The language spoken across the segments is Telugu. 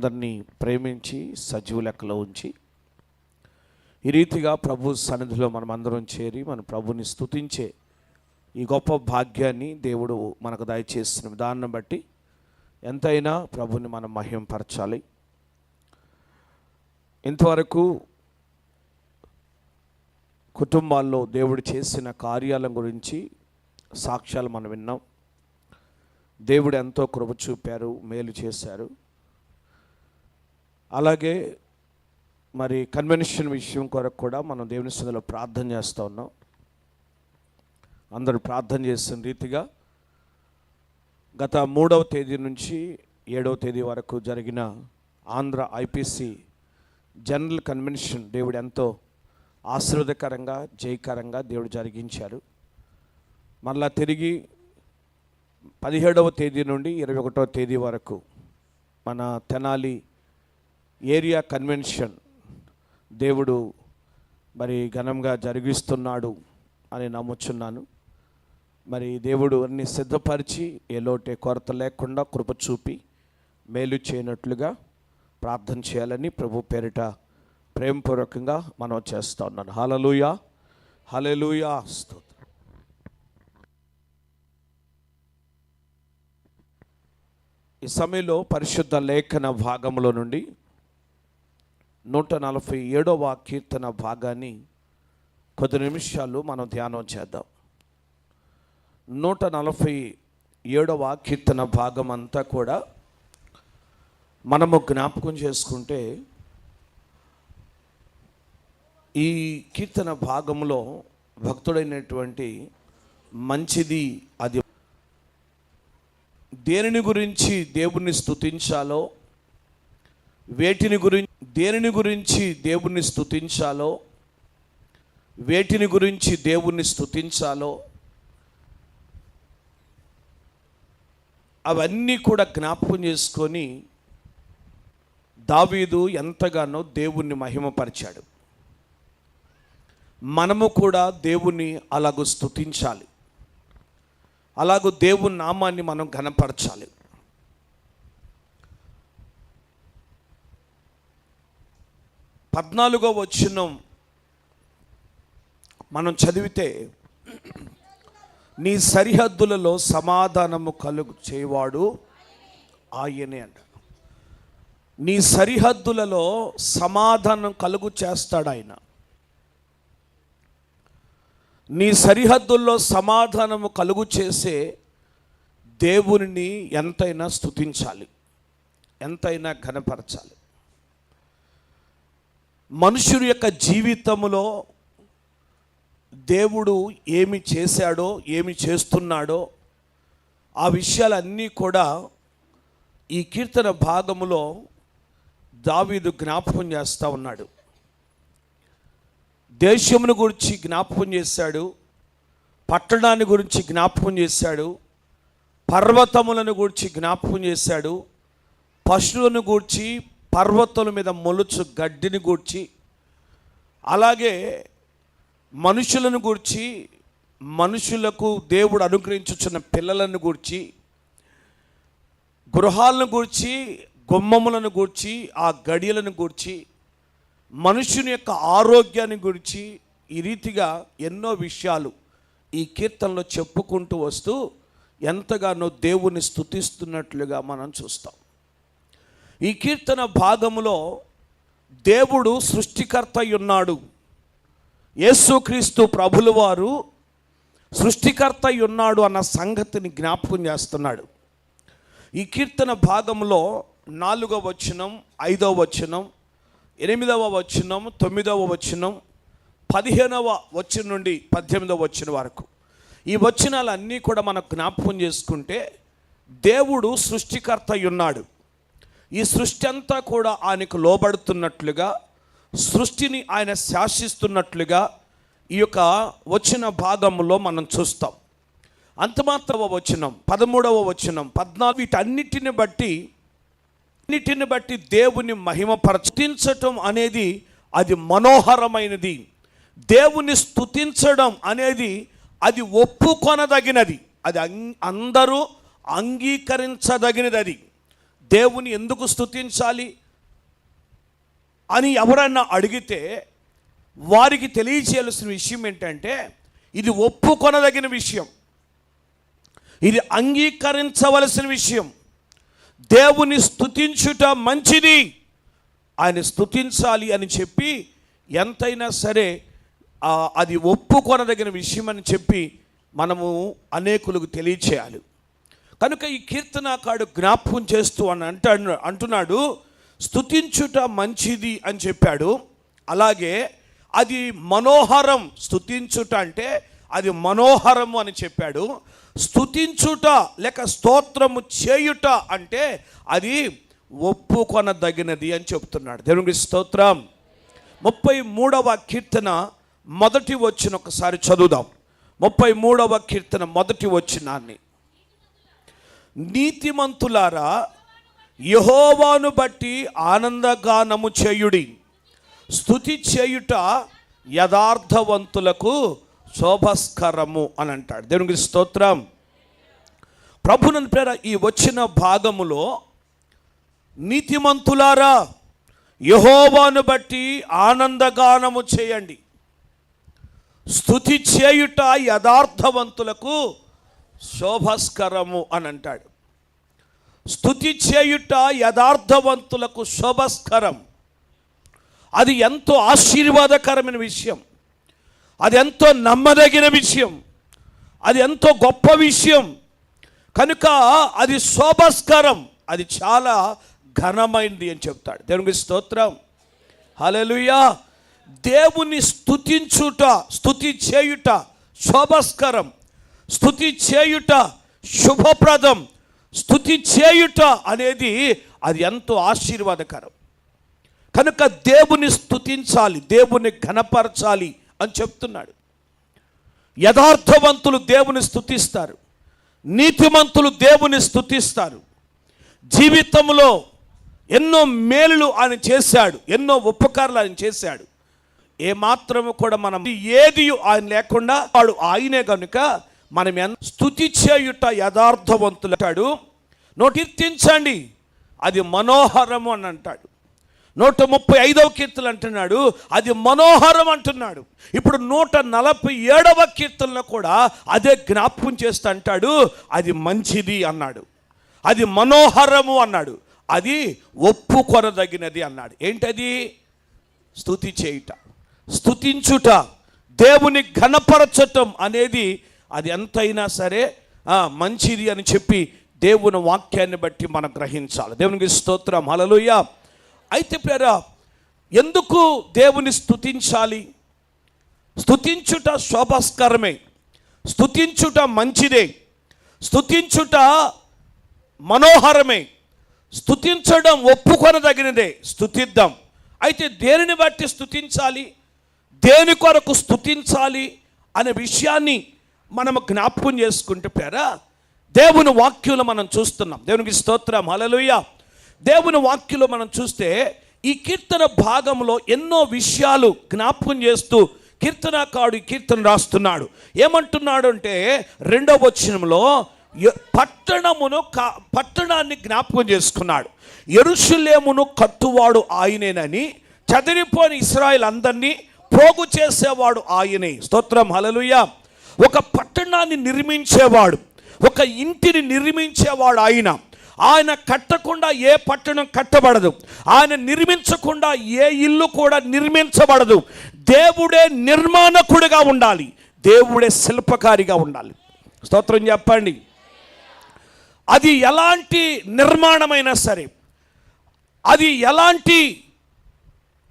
అందరినీ ప్రేమించి సజీవ లెక్కలో ఉంచి ఈ రీతిగా ప్రభు సన్నిధిలో మనం అందరం చేరి మన ప్రభుని స్తుతించే ఈ గొప్ప భాగ్యాన్ని దేవుడు మనకు దయచేసిన విధానం బట్టి ఎంతైనా ప్రభుని మనం మహింపరచాలి. ఇంతవరకు కుటుంబాల్లో దేవుడు చేసిన కార్యాల గురించి సాక్ష్యాలు మనం విన్నాం. దేవుడు ఎంతో కృప చూపారు, మేలు చేశారు. అలాగే మరి కన్వెన్షన్ విషయం కొరకు కూడా మనం దేవుని సన్నిధిలో ప్రార్థన చేస్తూ ఉన్నాం. అందరూ ప్రార్థన చేసిన రీతిగా గత 3వ తేదీ నుంచి 7వ తేదీ వరకు జరిగిన ఆంధ్ర ఐపీసీ జనరల్ కన్వెన్షన్ దేవుడు ఎంతో ఆశీర్వాదకరంగా జయకరంగా దేవుడు జరిగించారు. మళ్ళా తిరిగి 17వ తేదీ నుండి 21వ తేదీ వరకు మన తెనాలి ఏరియా కన్వెన్షన్ దేవుడు మరి ఘనంగా జరిగిస్తున్నాడు అని నమ్ముచున్నాను. మరి దేవుడు అన్ని సిద్ధపరిచి ఏ లోటే కొరత లేకుండా కృప చూపి మేలు చేయనట్లుగా ప్రార్థన చేయాలని ప్రభు పేరిట ప్రేమపూర్వకంగా మనం చేస్తూ ఉన్నాను. హల్లెలూయా, హల్లెలూయా, స్తోత్రం. ఈ సమయంలో పరిశుద్ధ లేఖన భాగంలో నుండి 147వ కీర్తన భాగాన్ని కొద్ది నిమిషాలు మనం ధ్యానం చేద్దాం. 147వ కీర్తన భాగం అంతా కూడా మనము జ్ఞాపకం చేసుకుంటే ఈ కీర్తన భాగంలో భక్తుడైనటువంటి మంచిది అది దేనిని గురించి దేవుణ్ణి స్తుతించాలో, దేనిని గురించి దేవుణ్ణి స్తుతించాలో, వేటిని గురించి దేవుణ్ణి స్తుతించాలో అవన్నీ కూడా జ్ఞాపకం చేసుకొని దావీదు ఎంతగానో దేవుణ్ణి మహిమపరిచాడు. మనము కూడా దేవుణ్ణి అలాగూ స్తుతించాలి, అలాగూ దేవుని నామాన్ని మనం ఘనపరచాలి. 14వ వచనం మనం చదివితే, నీ సరిహద్దులలో సమాధానము కలుగు చేయవాడు ఆయనే అంట. నీ సరిహద్దులలో సమాధానం కలుగు చేస్తాడు ఆయన. నీ సరిహద్దుల్లో సమాధానము కలుగు చేసే దేవునిని ఎంతైనా స్తుతించాలి, ఎంతైనా ఘనపరచాలి. మనుషుడి యొక్క జీవితంలో దేవుడు ఏమి చేశాడో, ఏమి చేస్తున్నాడో ఆ విషయాలన్నీ కూడా ఈ కీర్తన భాగములో దావీదు జ్ఞాపకం చేస్తూ ఉన్నాడు. దేశమును గురించి జ్ఞాపకం చేశాడు, పట్టణాన్ని గురించి జ్ఞాపకం చేశాడు, పర్వతములను గురించి జ్ఞాపకం చేశాడు, పశువులను గూర్చి, పర్వతాల మీద మొలుచు గడ్డిని గూర్చి, అలాగే మనుషులను గూర్చి, మనుషులకు దేవుడు అనుగ్రహించుచున్న పిల్లలను గూర్చి, గృహాలను గూర్చి, గుమ్మములను గూర్చి, ఆ గడియలను గూర్చి, మనుషుని యొక్క ఆరోగ్యాన్ని గురించి, ఈ రీతిగా ఎన్నో విషయాలు ఈ కీర్తనలో చెప్పుకుంటూ వస్తూ ఎంతగానో దేవుని స్తుతిస్తున్నట్లుగా మనం చూస్తాం. ఈ కీర్తన భాగములో దేవుడు సృష్టికర్త ఉన్నాడు. యేసుక్రీస్తు ప్రభుల వారు సృష్టికర్త ఉన్నాడు అన్న సంగతిని జ్ఞాపకం చేస్తున్నాడు. ఈ కీర్తన భాగంలో 4వ వచనం, 5వ వచనం, 8వ వచనం, 9వ వచనం, 15వ వచనం నుండి 18వ వచనం వరకు ఈ వచనాలన్నీ కూడా మనం జ్ఞాపకం చేసుకుంటే దేవుడు సృష్టికర్త ఉన్నాడు. ఈ సృష్టి అంతా కూడా ఆయనకు లోబడుతున్నట్లుగా, సృష్టిని ఆయన శాసిస్తున్నట్లుగా ఈ యొక్క వచన భాగంలో మనం చూస్తాం. అంతమాత్రవ వచనం, 13వ వచనం, 14, వీటన్నిటిని బట్టి దేవుని మహిమపరచడం అనేది అది మనోహరమైనది. దేవుని స్తుతించడం అనేది అది ఒప్పుకొనదగినది, అది అందరూ అంగీకరించదగినది. అది దేవుని ఎందుకు స్తుతించాలి అని ఎవరన్నా అడిగితే వారికి తెలియచేయాల్సిన విషయం ఏంటంటే, ఇది ఒప్పుకొనదగిన విషయం, ఇది అంగీకరించవలసిన విషయం. దేవుని స్తుతించుట మంచిది, ఆయన స్తుతించాలి అని చెప్పి ఎంతైనా సరే అది ఒప్పుకొనదగిన విషయం అని చెప్పి మనము అనేకులకు తెలియచేయాలి. కనుక ఈ కీర్తనకారుడు జ్ఞాపకం చేస్తూ అంటున్నాడు, స్తుతించుట మంచిది అని చెప్పాడు. అలాగే అది మనోహరం, స్తుతించుట అంటే అది మనోహరము అని చెప్పాడు. స్తుతించుట లేక స్తోత్రము చేయుట అంటే అది ఒప్పుకొనదగినది అని చెప్తున్నాడు. దేవునికి స్తోత్రం. 33వ కీర్తన మొదటి వచనం ఒకసారి చదువుదాం. 33వ కీర్తన మొదటి వచనాన్ని, నీతిమంతులారా యెహోవాను బట్టి ఆనందగానము చేయుడి, స్తుతి చేయుట యథార్థవంతులకు శోభస్కరము అని అంటాడు. దేవునికి స్తోత్రం. ప్రభునందు ప్రేర ఈ వచ్చిన భాగములో నీతిమంతులారా యెహోవాను బట్టి ఆనందగానము చేయండి, స్తుతి చేయుట యథార్థవంతులకు శోభస్కరము అని అంటాడు. స్తుతి చేయుట యథార్థవంతులకు శోభస్కరం. అది ఎంతో ఆశీర్వాదకరమైన విషయం, అది ఎంతో నమ్మదగిన విషయం, అది ఎంతో గొప్ప విషయం. కనుక అది శోభస్కరం, అది చాలా ఘనమైంది అని చెప్తాడు. దేవునికి స్తోత్రం. హల్లెలూయా. దేవుని స్తుతించుట, స్తుతి చేయుట శోభస్కరం, స్తుతి చేయుట శుభప్రదం, స్తుతి చేయుట అనేది అది ఎంతో ఆశీర్వాదకరం. కనుక దేవుని స్తుతించాలి, దేవుని ఘనపరచాలి అని చెప్తున్నాడు. యథార్థవంతులు దేవుని స్తుతిస్తారు, నీతిమంతులు దేవుని స్తుతిస్తారు. జీవితంలో ఎన్నో మేలులు ఆయన చేశాడు, ఎన్నో ఉపకారాలు ఆయన చేశాడు. ఏమాత్రము కూడా మనం ఏది ఆయన లేకుండా వాడు ఆయనే కనుక మనం స్తుతి చేయుట యథార్థవంతులు. కీర్తించండి, అది మనోహరము అని అంటాడు. 135వ కీర్తన అంటున్నాడు అది మనోహరం అంటున్నాడు. ఇప్పుడు 147వ కీర్తనలో కూడా అదే జ్ఞాపకం చేస్తూ అంటాడు అది మంచిది అన్నాడు, అది మనోహరము అన్నాడు, అది ఒప్పుకొనదగినది అన్నాడు. ఏంటది? స్తుతి చేయుట, స్తుతించుట, దేవుని ఘనపరచటం అనేది అది ఎంతైనా సరే మంచిది అని చెప్పి దేవుని వాక్యాన్ని బట్టి మనం గ్రహించాలి. దేవునికి స్తోత్రం. హల్లెలూయా. అయితే ప్రియరా, ఎందుకు దేవుని స్తుతించాలి? స్తుతించుట శోభస్కరమే, స్తుతించుట మంచిదే, స్తుతించుట మనోహరమే, స్తుతించడం ఒప్పుకొనదగినదే. స్తుతిద్దాం. అయితే దేనిని బట్టి స్తుతించాలి, దేని కొరకు స్తుతించాలి అనే విషయాన్ని మనము జ్ఞాపకం చేసుకుంటే ప్రియరా, దేవుని వాక్యంలో మనం చూస్తున్నాం. దేవునికి స్తోత్రం. హల్లెలూయా. దేవుని వాక్యంలో మనం చూస్తే ఈ కీర్తన భాగంలో ఎన్నో విషయాలు జ్ఞాపకం చేస్తూ కీర్తనకారుడు కీర్తన రాస్తున్నాడు. ఏమంటున్నాడు అంటే 2వ వచనంలో పట్టణాన్ని జ్ఞాపకం చేసుకున్నాడు. యెరూషలేమును కట్టువాడు ఆయనేనని, చెదిరిపోయిన ఇశ్రాయేలు అందరినీ పోగు చేసేవాడు ఆయనే. స్తోత్రం. హల్లెలూయా. ఒక పట్టణాన్ని నిర్మించేవాడు, ఒక ఇంటిని నిర్మించేవాడు ఆయన. ఆయన కట్టకుండా ఏ పట్టణం కట్టబడదు, ఆయన నిర్మించకుండా ఏ ఇల్లు కూడా నిర్మించబడదు. దేవుడే నిర్మాణకుడిగా ఉండాలి, దేవుడే శిల్పకారిగా ఉండాలి. స్తోత్రం చెప్పండి. అది ఎలాంటి నిర్మాణమైనా సరే, అది ఎలాంటి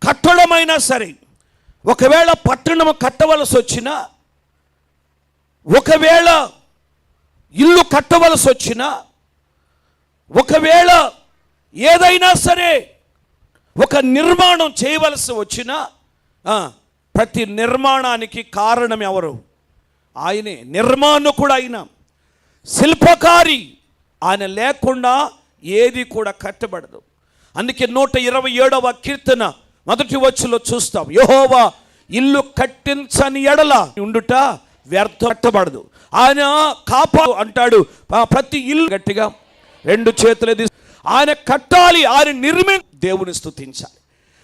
కట్టడమైనా సరే, ఒకవేళ పట్టణం కట్టవలసి వచ్చినా, ఒకవేళ ఇల్లు కట్టవలసి వచ్చినా, ఒకవేళ ఏదైనా సరే ఒక నిర్మాణం చేయవలసి వచ్చినా ప్రతి నిర్మాణానికి కారణం ఎవరు? ఆయనే. నిర్మాణకుడు ఆయన, శిల్పకారి. ఆయన లేకుండా ఏది కూడా కట్టబడదు. అందుకే 127వ కీర్తన మొదటి వచనంలో చూస్తాం, యెహోవా ఇల్లు కట్టించని ఎడల ఉండుట వ్యర్థ, కట్టబడదు. ఆయన కాపాడు అంటాడు. ప్రతి ఇల్లు గట్టిగా 2 చేతులు ఆయన కట్టాలి, ఆయన దేవుని స్తుతించాలి.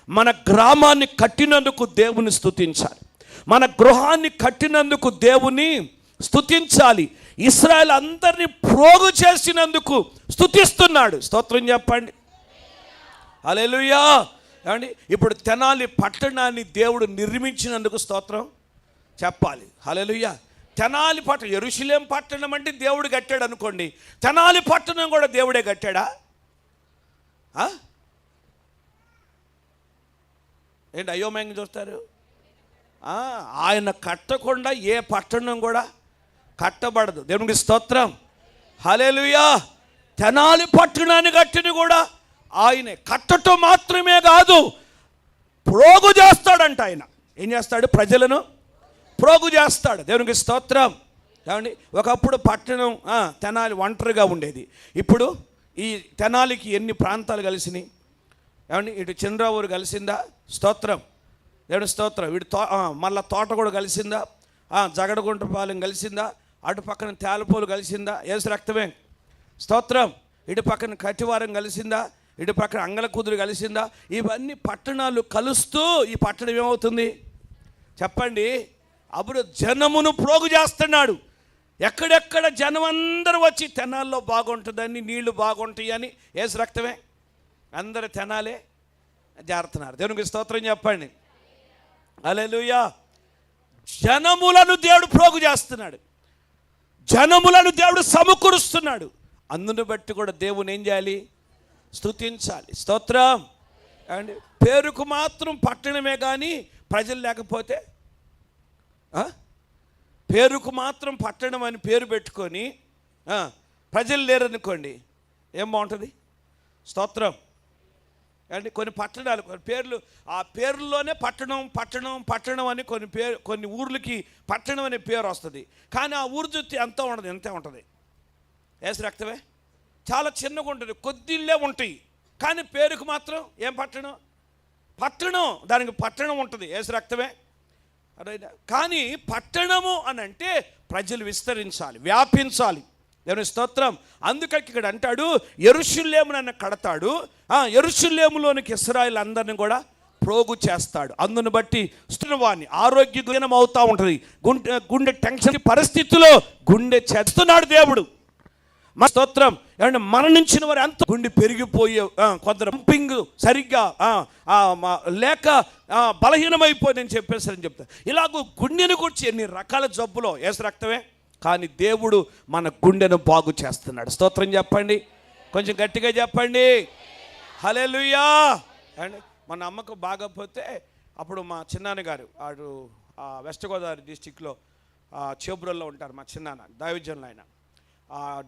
మన గ్రామాన్ని కట్టినందుకు దేవుని స్తుతించాలి. మన గృహాన్ని కట్టినందుకు దేవుని స్తుతించాలి. ఇశ్రాయేలు అందరినీ ప్రోగు చేసినందుకు స్తుతిస్తున్నాడు. స్తోత్రం చెప్పండి. హల్లెలూయా. ఏమండి, ఇప్పుడు తెనాలి పట్టణాన్ని దేవుడు నిర్మించినందుకు స్తోత్రం చెప్పాలి. హల్లెలూయా. తెనాలి పట్టణం, యెరూషలేం పట్టణం అంటే దేవుడు కట్టాడు అనుకోండి, తెనాలి పట్టణం కూడా దేవుడే కట్టాడా? ఏంటి అయోమయంగా చూస్తారు? ఆయన కట్టకుండా ఏ పట్టణం కూడా కట్టబడదు. దేవునికి స్తోత్రం. హల్లెలూయా. తెనాలి పట్టణాన్ని కట్టిన కూడా ఆయనే. కట్టడం మాత్రమే కాదు, ప్రోగు చేస్తాడంట. ఆయన ఏం చేస్తాడు? ప్రజలను ప్రోగు చేస్తాడు. దేవునికి స్తోత్రం. ఏమండి, ఒకప్పుడు పట్టణం తెనాలి ఒంటరిగా ఉండేది. ఇప్పుడు ఈ తెనాలికి ఎన్ని ప్రాంతాలు కలిసినాయి? ఏమండి, ఇటు చంద్రావూరు కలిసిందా? స్తోత్రం. దేవుని స్తోత్రం. వీడు మళ్ళీ తోట కూడా కలిసిందా? జగడగుంటపాలెం కలిసిందా? అటు పక్కన తేలపోలు కలిసిందా? యేసు రక్తమే. స్తోత్రం. ఇటు పక్కన కటివారం కలిసిందా? ఇటు పక్కన అంగళకుదురు కలిసిందా? ఇవన్నీ పట్టణాలు కలుస్తూ ఈ పట్టణం ఏమవుతుంది చెప్పండి? అప్పుడు జనమును ప్రోగు చేస్తున్నాడు. ఎక్కడెక్కడ జనం అందరూ వచ్చి తెనాల్లో బాగుంటుందని, నీళ్లు బాగుంటాయని, యేసు రక్తమే, అందరు తెనాలే జారుతున్నారు. దేవునికి స్తోత్రం చెప్పండి. హల్లెలూయా. జనములను దేవుడు ప్రోగు చేస్తున్నాడు, జనములను దేవుడు సమకూరుస్తున్నాడు. అందును బట్టి కూడా దేవుని ఏం చేయాలి? స్తుతించాలి. స్తోత్రం. అండి, పేరుకు మాత్రం పట్టణమే కానీ ప్రజలు లేకపోతే, పేరుకు మాత్రం పట్టణం అని పేరు పెట్టుకొని ప్రజలు లేరనుకోండి, ఏం బాగుంటుంది? స్తోత్రం. అండి, కొన్ని పట్టణాలు, కొన్ని పేర్లు, ఆ పేర్లోనే పట్టణం పట్టణం పట్టణం అని కొన్ని ఊర్లకి పట్టణం అనే పేరు వస్తుంది. కానీ ఆ ఊరు చుట్టూ ఎంతో ఉండదు, ఎంతే ఉంటుంది. యేసు రక్తమే. చాలా చిన్నగా ఉంటుంది, కొద్దిళ్ళే ఉంటాయి, కానీ పేరుకు మాత్రం ఏం పట్టణం? పట్టణం. దానికి పట్టణం ఉంటుంది, యేసు రక్తమే. కానీ పట్టణము అని అంటే ప్రజలు విస్తరించాలి, వ్యాపించాలి. దేవుని స్తోత్రం. అందుకని ఇక్కడ అంటాడు, యెరూషలేమును ఆయన కడతాడు, యెరూషలేములోనికి ఇశ్రాయేలు అందరిని కూడా ప్రోగు చేస్తాడు. అందును బట్టి వాడిని ఆరోగ్యహీనం అవుతూ ఉంటుంది. గుండె టెన్షన్ పరిస్థితిలో గుండె చేస్తున్నాడు దేవుడు. మా స్తోత్రం. ఏమంటే మరణించిన వారు ఎంత గుండె పెరిగిపోయే, కొందరు పంపింగ్ సరిగ్గా లేక బలహీనమైపోయిందని చెప్పేసరి చెప్తారు. ఇలాగూ గుండెను గురించి ఎన్ని రకాల జబ్బులో యేసు రక్తమే. కానీ దేవుడు మన గుండెను బాగు చేస్తున్నాడు. స్తోత్రం చెప్పండి, కొంచెం గట్టిగా చెప్పండి. హల్లెలూయా. అండి, మన అమ్మకు బాగపోతే అప్పుడు మా చిన్నాన్నగారు అటు వెస్ట్ గోదావరి డిస్టిక్లో చేబ్రోల్లో ఉంటారు. మా చిన్నాన్న దైవజనులు, ఆయన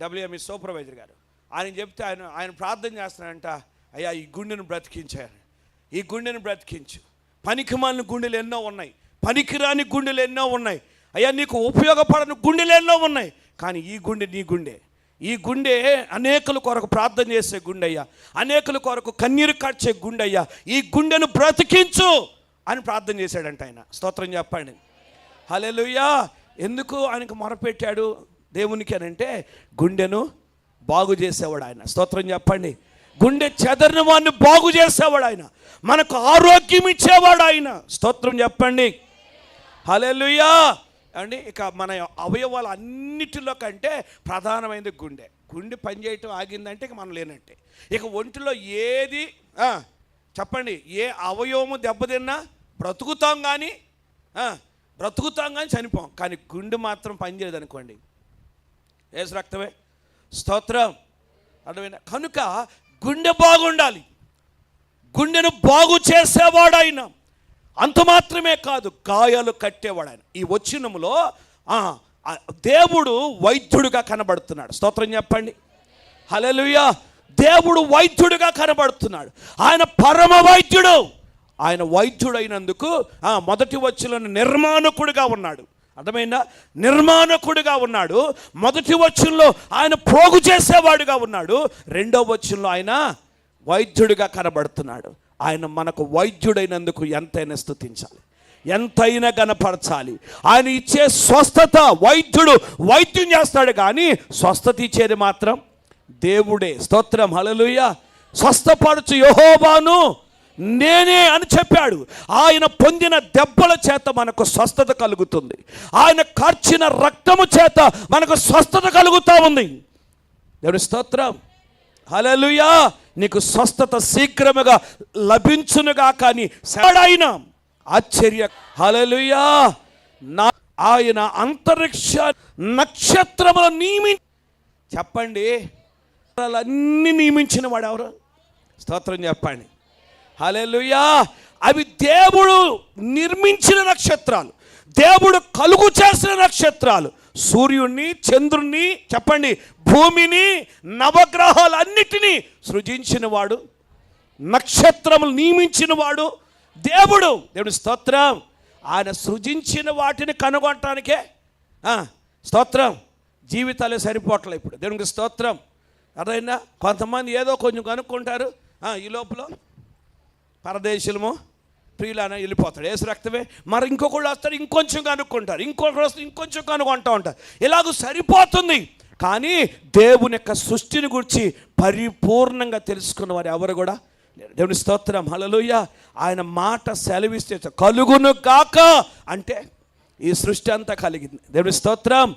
WME సూపర్వైజర్ గారు. ఆయన చెప్తే ఆయన ప్రార్థన చేస్తున్నాడంట, అయ్యా ఈ గుండెను బ్రతికించారు, ఈ గుండెను బ్రతికించు. పనికిమాలిన గుండెలు ఎన్నో ఉన్నాయి, పనికిరాని గుండెలు ఎన్నో ఉన్నాయి అయ్యా, నీకు ఉపయోగపడని గుండెలు ఎన్నో ఉన్నాయి. కానీ ఈ గుండె నీ గుండె. ఈ గుండె అనేకుల కొరకు ప్రార్థన చేసే గుండె అయ్యా, అనేకుల కొరకు కన్నీరు కార్చే గుండె అయ్యా, ఈ గుండెను బ్రతికించు అని ప్రార్థన చేశాడంట ఆయన. స్తోత్రం చెప్పండి. హల్లెలూయా. ఎందుకు ఆయనకు మొరపెట్టాడు దేవునికి అని అంటే, గుండెను బాగు చేసేవాడు ఆయన. స్తోత్రం చెప్పండి. గుండె చెదరిన వాడిని బాగు చేసేవాడు ఆయన, మనకు ఆరోగ్యం ఇచ్చేవాడు ఆయన. స్తోత్రం చెప్పండి. హల్లెలూయా. అండి, ఇక మన అవయవాలు అన్నిటిలో కంటే ప్రధానమైనది గుండె. గుండె పనిచేయటం ఆగిందంటే ఇక మనం లేనట్టే. ఇక ఒంటిలో ఏది చెప్పండి, ఏ అవయవము దెబ్బతిన్నా బ్రతుకుతాం కానీ చనిపోం. కానీ గుండె మాత్రం పనిచేయదు అనుకోండి, యేసు రక్తమే. స్తోత్రం. అర్థమైనా? కనుక గుండె బాగుండాలి, గుండెను బాగు చేసేవాడు ఆయన. అంత మాత్రమే కాదు, గాయాలు కట్టేవాడు ఆయన. ఈ వచనములో దేవుడు వైద్యుడిగా కనబడుతున్నాడు. స్తోత్రం చెప్పండి. హల్లెలూయా. దేవుడు వైద్యుడిగా కనబడుతున్నాడు. ఆయన పరమ వైద్యుడు. ఆయన వైద్యుడైనందుకు మొదటి వచనంలో నిర్మాణకుడిగా ఉన్నాడు. అర్థమైందా? నిర్మాణకుడిగా ఉన్నాడు. మొదటి వచనంలో ఆయన ప్రోగు చేసేవాడుగా ఉన్నాడు. రెండవ వచనంలో ఆయన వైద్యుడిగా కనబడుతున్నాడు. ఆయన మనకు వైద్యుడైనందుకు ఎంతైనా స్తుతించాలి, ఎంతైనా గణపరచాలి. ఆయన ఇచ్చే స్వస్థత, వైద్యుడు వైద్యం చేస్తాడు కానీ స్వస్థత ఇచ్చేది మాత్రం దేవుడే. స్తోత్రం, హల్లెలూయా. స్వస్థపరచు యెహోవాను నేనే అని చెప్పాడు. ఆయన పొందిన దెబ్బల చేత మనకు స్వస్థత కలుగుతుంది. ఆయన కార్చిన రక్తము చేత మనకు స్వస్థత కలుగుతూ ఉంది. దేవుని స్తోత్రం, హల్లెలూయా. నీకు స్వస్థత శీఘ్రముగా లభించునుగా. కానీ ఆయన ఆశ్చర్య, హల్లెలూయా, ఆయన అంతరిక్ష నక్షత్రములను చెప్పండి, అన్నీ నియమించిన వాడు ఎవరు? స్తోత్రం చెప్పండి, హల్లెలూయా. అవి దేవుడు నిర్మించిన నక్షత్రాలు, దేవుడు కలుగు చేసిన నక్షత్రాలు. సూర్యుడిని, చంద్రుణ్ణి, చెప్పండి, భూమిని, నవగ్రహాలన్నిటినీ సృజించిన వాడు, నక్షత్రములు నియమించిన వాడు దేవుడు. దేవుడి స్తోత్రం. ఆయన సృజించిన వాటిని కనుగొనటానికే స్తోత్రం. జీవితాలే సరిపోవట్లేదు ఇప్పుడు. దేవునికి స్తోత్రం. అదైనా కొంతమంది ఏదో కొంచెం కనుక్కుంటారు, ఈ లోపల పరదేశులము ప్రియులైనా వెళ్ళిపోతాడు, ఏసు రక్తమే. మరి ఇంకొకళ్ళు వస్తారు, ఇంకొంచెం కనుక్కుంటారు, ఇంకొకరు వస్తారు, ఇంకొంచెం కనుక్కుంటూ ఉంటారు. ఇలాగ సరిపోతుంది. కానీ దేవుని యొక్క సృష్టిని గురించి పరిపూర్ణంగా తెలుసుకున్న వారు ఎవరు కూడా దేవుని స్తోత్రం, హల్లెలూయా. ఆయన మాట సెలవిస్తే కలుగును గాక అంటే ఈ సృష్టి అంతా కలిగింది. దేవుని స్తోత్రం.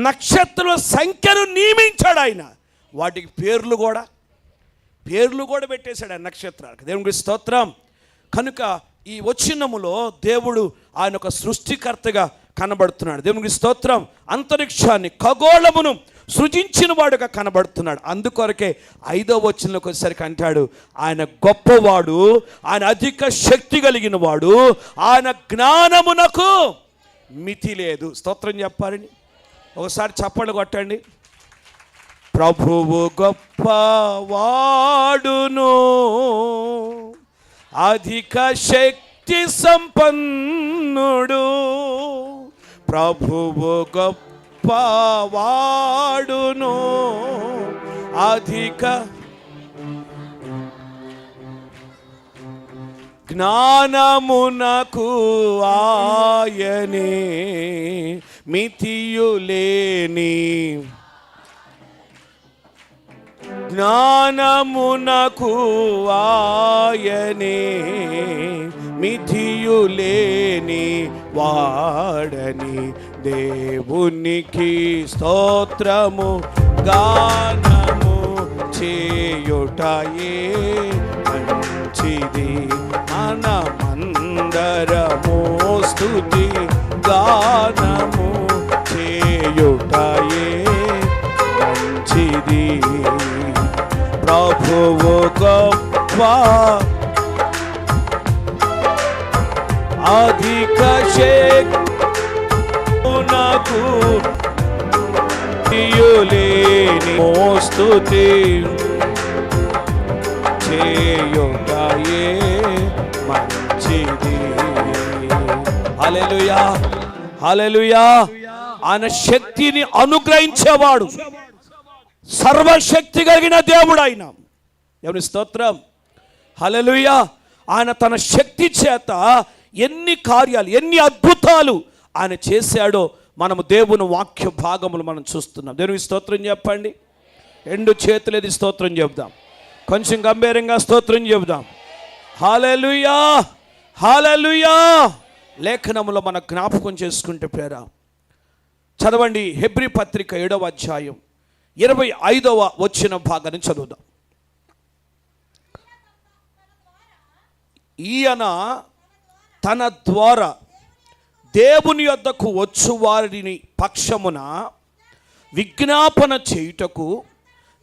నక్షత్రాల సంఖ్యను నియమించాడు ఆయన. వాటికి పేర్లు కూడా పెట్టేశాడు ఆ నక్షత్రాలకు. దేవునికి స్తోత్రం. కనుక ఈ వచనములో దేవుడు ఆయన ఒక సృష్టికర్తగా కనబడుతున్నాడు. దేవునికి స్తోత్రం. అంతరిక్షాన్ని, ఖగోళమును సృజించిన వాడుగా కనబడుతున్నాడు. అందుకొరకే 5వ వచనంలోకి వచ్చేసరికి అంటాడు, ఆయన గొప్పవాడు, ఆయన అధిక శక్తి కలిగిన వాడు, ఆయన జ్ఞానమునకు మితి లేదు. స్తోత్రం చెప్పాలని ఒకసారి చప్పట్లు కొట్టండి. ప్రభువు గొప్పవాడును, అధిక శక్తి సంపన్నుడు. ప్రభువు గొప్పవాడును, అధిక జ్ఞానమునకు ఆయనే మితియులేని, జ్ఞానమునకు ఆయనే మితియులేని వాడని. దేవునికి స్తోత్రము గానము చేయుటయే మంచిది. మనమందరము స్తుతి గానము చేయుటయే మంచిది. ప్రభువు గొప్ప, అధిక శక్తునకు లేని స్తుతి చేయుటయే మంచిది. హల్లెలూయా, హల్లెలూయా. ఆయన శక్తిని అనుగ్రహించేవాడు, సర్వశక్తి కలిగిన దేవుడు ఆయన. దేవుని స్తోత్రం, హల్లెలూయా. ఆయన తన శక్తి చేత ఎన్ని కార్యాలు, ఎన్ని అద్భుతాలు ఆయన చేశాడో మనము దేవుని వాక్య భాగములు మనం చూస్తున్నాం. దేవునికి స్తోత్రం చెప్పండి. 2 చేతులది స్తోత్రం చెబుదాం. కొంచెం గంభీరంగా స్తోత్రం చెబుదాం. హల్లెలూయా, హల్లెలూయా. లేఖనములో మన జ్ఞాపకం చేసుకుంటే పేరా చదవండి. హెబ్రీ పత్రిక 7వ అధ్యాయం 25వ వచన భాగాన్ని చదువుదాం. ఈయన తన ద్వారా దేవుని యొద్దకు వచ్చు వారిని పక్షమున విజ్ఞాపన చేయుటకు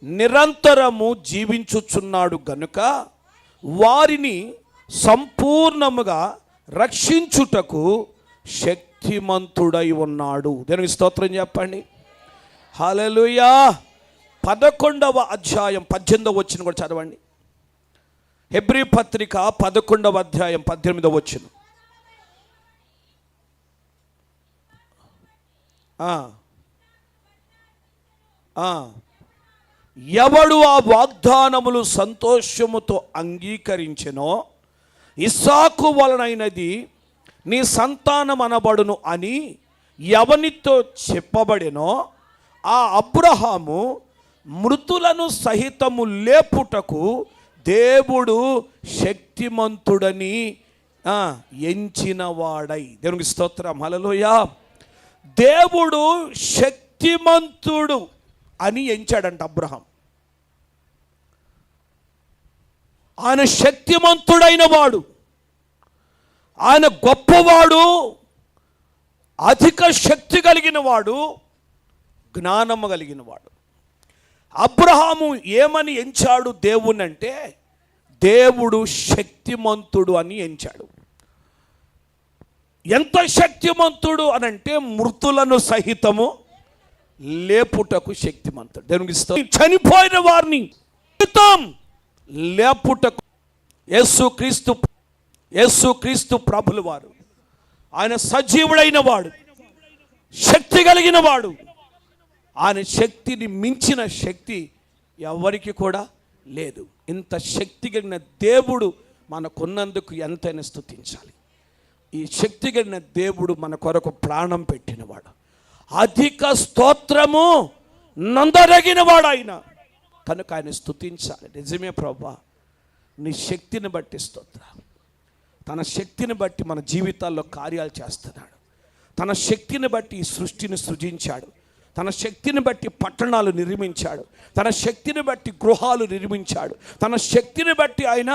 నిరంతరము జీవించుచున్నాడు గనుక వారిని సంపూర్ణముగా రక్షించుటకు శక్తిమంతుడై ఉన్నాడు. దేవునికి స్తోత్రం చెప్పండి. హల్లెలూయా. 11వ అధ్యాయం 18వ వచనం కూడా చదవండి. హెబ్రీ పత్రిక 11వ అధ్యాయం 18వ వచనం. ఎవడు ఆ వాగ్దానములు సంతోషముతో అంగీకరించెనో ఇస్సాకు వలనైనది నీ సంతానం అనబడును అని ఎవనితో చెప్పబడెనో ఆ అబ్రహాము మృతులను సహితము లేపుటకు దేవుడు శక్తిమంతుడని ఎంచినవాడై. దేవునికి స్తోత్రం, హల్లెలూయా. దేవుడు శక్తిమంతుడు అని ఎంచాడంట అబ్రహాం. ఆయన శక్తిమంతుడైన వాడు, ఆయన గొప్పవాడు, అధిక శక్తి కలిగిన వాడు, జ్ఞానము కలిగిన వాడు. అబ్రహాము ఏమని ఎంచాడు దేవుని అంటే, దేవుడు శక్తిమంతుడు అని ఎంచాడు. ఎంత శక్తిమంతుడు అనంటే మృతులను సహితము లేపుటకు శక్తిమంతుడు. దేవునికి స్తోత్రం. చనిపోయిన వారిని లేపుటకు యేసుక్రీస్తు ప్రభుల వారు, ఆయన సజీవుడైన వాడు, శక్తి కలిగిన వాడు. ఆయన శక్తిని మించిన శక్తి ఎవరికి కూడా లేదు. ఇంత శక్తి కలిగిన దేవుడు మనకున్నందుకు ఎంతైనా స్తుతించాలి. ఈ శక్తి కలిగిన దేవుడు మన కొరకు ప్రాణం పెట్టినవాడు, అధిక స్తోత్రము నందరగిన వాడు ఆయన. కనుక ఆయన స్తుతించాలి. నిజమే ప్రభువా, నీ శక్తిని బట్టి స్తోత్రం. తన శక్తిని బట్టి మన జీవితాల్లో కార్యాలు చేస్తున్నాడు. తన శక్తిని బట్టి ఈ సృష్టిని సృజించాడు. తన శక్తిని బట్టి పట్టణాలు నిర్మించాడు. తన శక్తిని బట్టి గృహాలు నిర్మించాడు. తన శక్తిని బట్టి ఆయన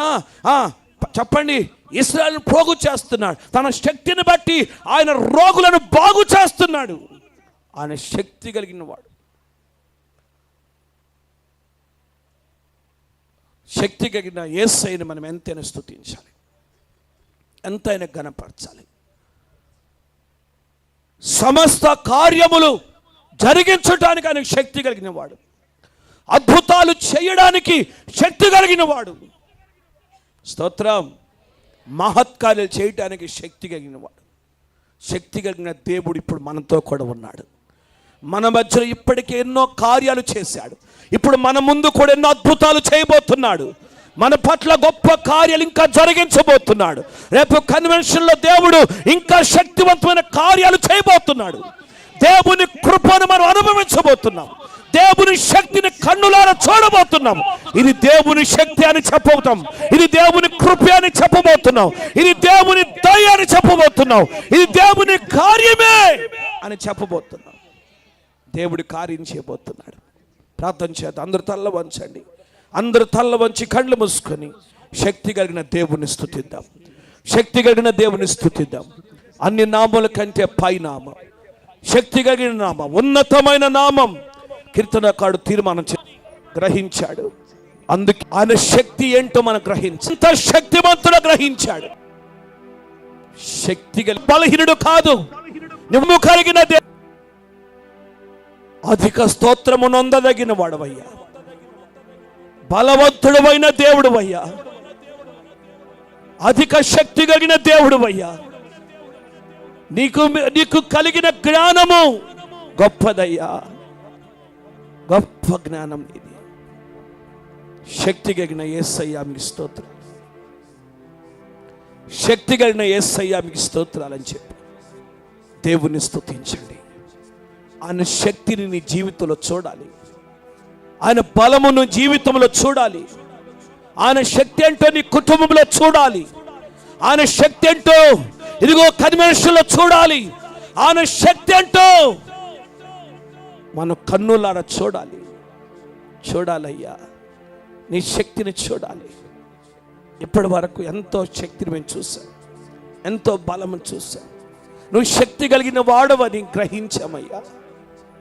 చెప్పండి ఇశ్రాయేలును పోగు చేస్తున్నాడు. తన శక్తిని బట్టి ఆయన రోగులను బాగు చేస్తున్నాడు. ఆయన శక్తి కలిగిన వాడు. శక్తి కలిగిన యేసయ్యను మనం ఎంతైనా స్తుతించాలి, ఎంతైనా ఘనపరచాలి. సమస్త కార్యములు జరిగించడానికి ఆయన శక్తి కలిగిన వాడు. అద్భుతాలు చేయడానికి శక్తి కలిగిన వాడు. స్తోత్రం. మహత్కార్యాలు చేయడానికి శక్తి కలిగిన వాడు. శక్తి కలిగిన దేవుడు ఇప్పుడు మనతో కూడా ఉన్నాడు. మన మధ్యలో ఇప్పటికే ఎన్నో కార్యాలు చేశాడు. ఇప్పుడు మన ముందు కూడా ఎన్నో అద్భుతాలు చేయబోతున్నాడు. మన పట్ల గొప్ప కార్యాలు ఇంకా జరిగించబోతున్నాడు. రేపు కన్వెన్షన్లో దేవుడు ఇంకా శక్తివంతమైన కార్యాలు చేయబోతున్నాడు. దేవుని కృపను మనం అనుభవించబోతున్నాం. దేవుని శక్తిని కన్నులారా చూడబోతున్నాం. ఇది దేవుని శక్తి అని చెప్పబోతాం. ఇది దేవుని కృప అని చెప్పబోతున్నాం. ఇది దేవుని దయ అని చెప్పబోతున్నాం. ఇది దేవుని కార్యమే అని చెప్పబోతున్నాం. దేవుడి కార్యం చేయబోతున్నాడు. ప్రార్థన చేత అందరు తల్ల వంచండి. అందరు తల్ల వంచి కళ్ళు మూసుకొని శక్తి కలిగిన దేవుని స్తుతిద్దాం. శక్తి కలిగిన దేవుని స్తుతిద్దాం. అన్ని నామముల కంటే పై నామం, శక్తి కలిగిన నామం, ఉన్నతమైన నామం కీర్తనకారుడు తీర్మానం గ్రహించాడు. అందుకే ఆయన శక్తి ఏంటో మనం గ్రహించ శక్తిమంతుడు గ్రహించాడు. శక్తి బలహీనుడు కాదు, నువ్వు కలిగిన అధిక స్తోత్రము నొందదగిన వాడవయ్యా, బలవంతుడవైన దేవుడు అయ్యా, అధిక శక్తి కలిగిన దేవుడు అయ్యా. నీకు కలిగిన జ్ఞానము గొప్పదయ్యా, గొప్ప జ్ఞానం ఇది. శక్తి కలిగిన యేసయ్యా మీకు స్తోత్రం, శక్తి కలిగిన యేసయ్యా మీకు స్తోత్రాలని చెప్పి దేవుని స్తుతించండి. ఆయన శక్తిని నీ జీవితంలో చూడాలి. ఆయన బలమును జీవితంలో చూడాలి. ఆయన శక్తి ఏంటో నీ కుటుంబంలో చూడాలి. ఆయన శక్తి ఏంటో ఇదిగో కన్వెన్షన్లో చూడాలి. ఆయన శక్తి ఏంటో మన కన్నులారా చూడాలయ్యా. నీ శక్తిని చూడాలి. ఇప్పటి వరకు ఎంతో శక్తిని మేము చూసాం, ఎంతో బలము చూసాం. నువ్వు శక్తి కలిగిన వాడవని గ్రహించామయ్యా.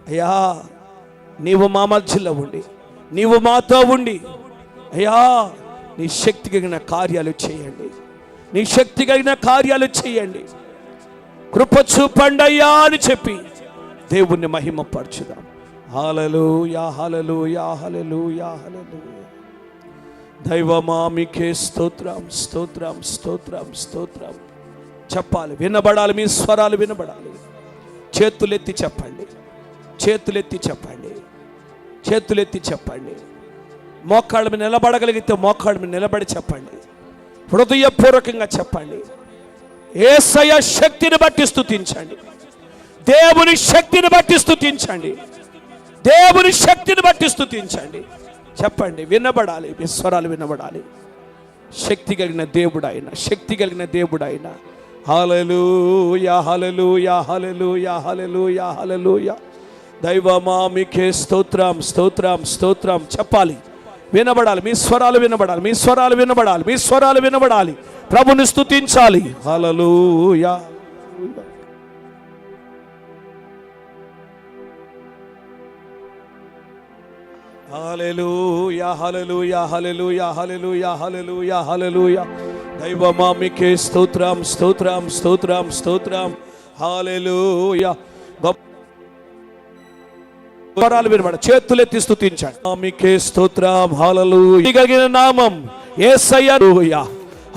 అయ్యా నీవు మా మధ్యలో ఉండి, నీవు మాతో ఉండి అయ్యా నీ శక్తి కలిగిన కార్యాలు చేయండి. నీ శక్తి కలిగిన కార్యాలు చేయండి. కృప చూపండి అయ్యా అని చెప్పి దేవుణ్ణి మహిమపరచుదాం. హల్లెలూయా, హల్లెలూయా, హల్లెలూయా, హల్లెలూయా. దైవమా మీకే స్తోత్రం, స్తోత్రం, స్తోత్రం, స్తోత్రం. చెప్పాలి, వినబడాలి, మీ స్వరాలు వినబడాలి. చేతులెత్తి చెప్పండి, చేతులెత్తి చెప్పండి, చేతులెత్తి చెప్పండి. మోకాళ్ళ మీద నిలబడగలిగితే మోకాళ్ళ మీద నిలబడి చెప్పండి. హృదయపూర్వకంగా చెప్పండి. యేసయ్య శక్తిని బట్టి స్తుతించండి. దేవుని శక్తిని బట్టి స్తుతించండి. దేవుని శక్తిని బట్టి స్తుతించండి. చెప్పండి, వినబడాలి, మీ స్వరాలు వినబడాలి. శక్తి కలిగిన దేవుడు ఆయన, శక్తి కలిగిన దేవుడు ఆయన. హల్లెలూయా హల్లెలూయా హల్లెలూయా హల్లెలూయా హల్లెలూయా. దైవమా మీకే స్తోత్రం స్తోత్రం స్తోత్రం. చెప్పాలి, వినబడాలి, మీ స్వరాలు వినబడాలి, మీ స్వరాలు వినబడాలి, మీ స్వరాలు వినబడాలి. ప్రభుని స్తుతించాలి. హల్లెలూయా. హల్లెలూయా హల్లెలూయా హల్లెలూయా హల్లెలూయా హల్లెలూయా హల్లెలూయా. దైవమా మీకే స్తోత్రం స్తోత్రం స్తోత్రం స్తోత్రం. హల్లెలూయా. స్వరాలు వినబడ, చేతులెత్తి స్తుతించండి. మీకే స్తోత్రం. హల్లెలూయా. కలిగిన నామం యేసయ్య.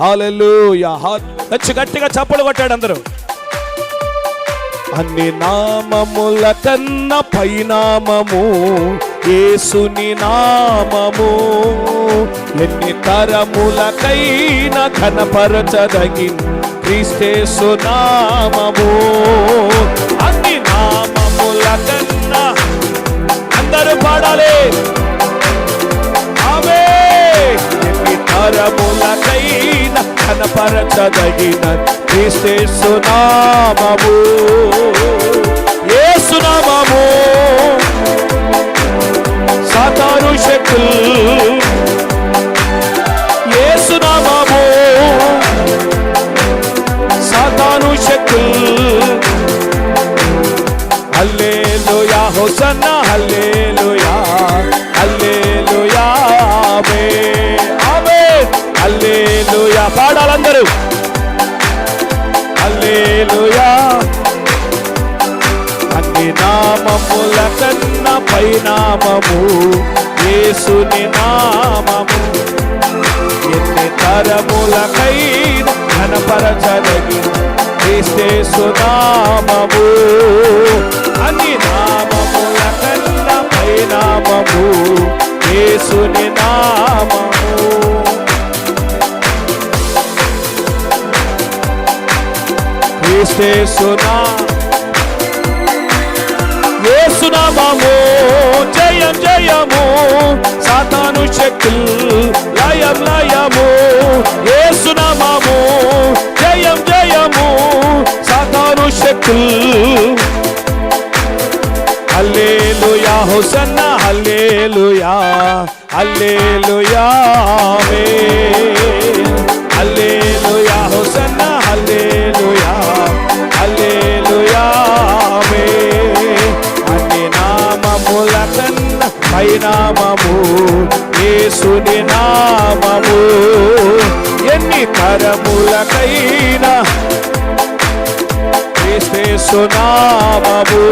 హల్లెలూయా. గట్టిగా చప్పలు కొట్టాడు అందరూ. అన్ని నామముల కన్నా పైనామము యేసుని నామము. ఎన్ని తరములకైనా కనపరచదగిన క్రీస్తేసు నామము. అన్ని నామముల కన్నా, అందరూ పాడాలి. ఆమేన్. ఎన్ని తరములకైనా కనపరచదగిన క్రీస్తేసు నామము. యేసు నామము సాతాను శక్తులు. యేసు నామము సాతాను శక్తులు. హల్లెలూయా హోసన్నా హల్లెలూయా హల్లెలూయా. ఆమేన్ ఆమేన్. హల్లెలూయా. పాడాలందరూ. హల్లెలూయా. అన్ని నామముల కన్నా పైనామము యేసుని నామము. ఎన్ని తరములకైనా కనపరచదగిన క్రీస్తేసు నామము. అన్ని నామముల కన్నా పైనామము యేసుని నామము. క్రీస్తేసు నామము. యేసు నామము జయం జయము. సాతాను శక్తులు లయం లయము. యేసు నామము జయం జయము. సాతాను శక్తులు. హల్లెలూయా హోసన్నా హల్లెలూయా హల్లెలూయా. ఆమేన్. హల్లెలూయా హోసన్నా హల్లెలూయా హల్లెలూయా. ఆమేన్. అన్ని నామముల కన్నా పైనామము యేసుని నామము. ఎన్ని తరములకైనా క్రీస్తేసు నామము.